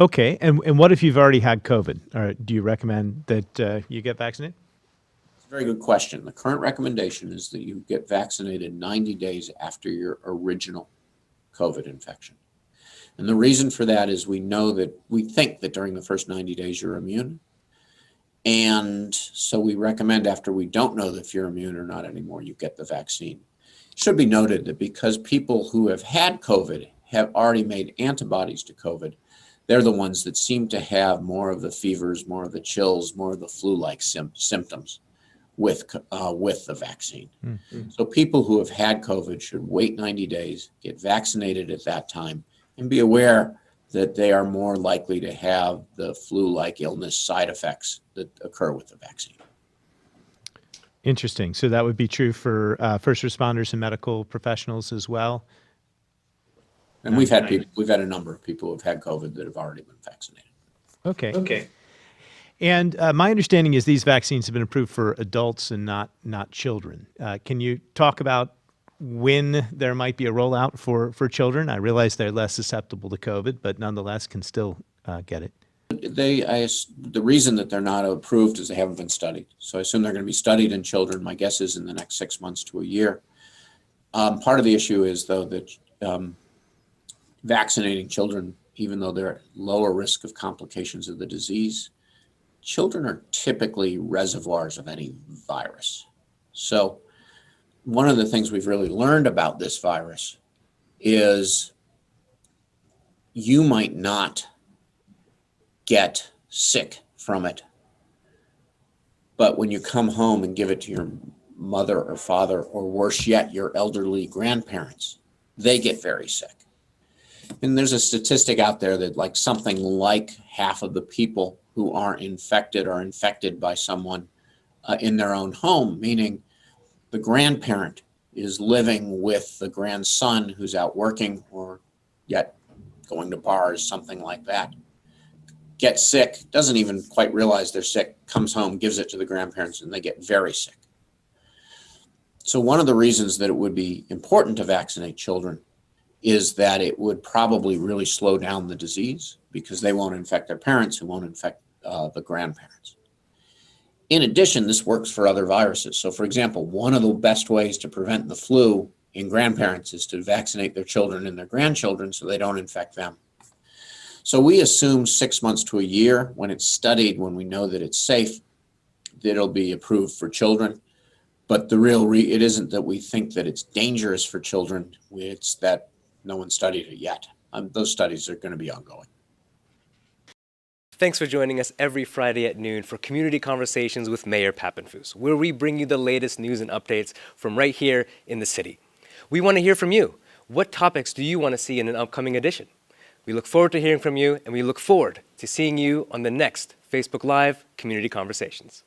Okay, and what if you've already had COVID? Or do you recommend that you get vaccinated? It's a very good question. The current recommendation is that you get vaccinated 90 days after your original COVID infection. And the reason for that is we think that during the first 90 days you're immune. And so we recommend, after we don't know if you're immune or not anymore, you get the vaccine. It should be noted that because people who have had COVID have already made antibodies to COVID, they're the ones that seem to have more of the fevers, more of the chills, more of the flu-like symptoms with the vaccine. Mm-hmm. So people who have had COVID should wait 90 days, get vaccinated at that time, and be aware that they are more likely to have the flu-like illness side effects that occur with the vaccine. Interesting. So that would be true for first responders and medical professionals as well? And we've had a number of people who have had COVID that have already been vaccinated. Okay. And my understanding is these vaccines have been approved for adults and not children. Can you talk about when there might be a rollout for children? I realize they're less susceptible to COVID, but nonetheless can still get it. The reason that they're not approved is they haven't been studied. So I assume they're going to be studied in children. My guess is in the next 6 months to a year. Part of the issue is, though, that vaccinating children, even though they're at lower risk of complications of the disease, children are typically reservoirs of any virus. So one of the things we've really learned about this virus is you might not get sick from it, but when you come home and give it to your mother or father, or worse yet, your elderly grandparents, they get very sick. And there's a statistic out there that something like half of the people who are infected are infected by someone in their own home, meaning the grandparent is living with the grandson who's out working or yet going to bars, something like that. Gets sick, doesn't even quite realize they're sick, comes home, gives it to the grandparents, and they get very sick. So one of the reasons that it would be important to vaccinate children is that it would probably really slow down the disease because they won't infect their parents, who won't infect the grandparents. In addition, this works for other viruses. So for example, one of the best ways to prevent the flu in grandparents is to vaccinate their children and their grandchildren so they don't infect them. So we assume 6 months to a year, when it's studied, when we know that it's safe, that it'll be approved for children. But it isn't that we think that it's dangerous for children, it's that no one studied it yet. Those studies are going to be ongoing. Thanks for joining us every Friday at noon for Community Conversations with Mayor Papenfuse, where we bring you the latest news and updates from right here in the city. We want to hear from you. What topics do you want to see in an upcoming edition? We look forward to hearing from you, and we look forward to seeing you on the next Facebook Live Community Conversations.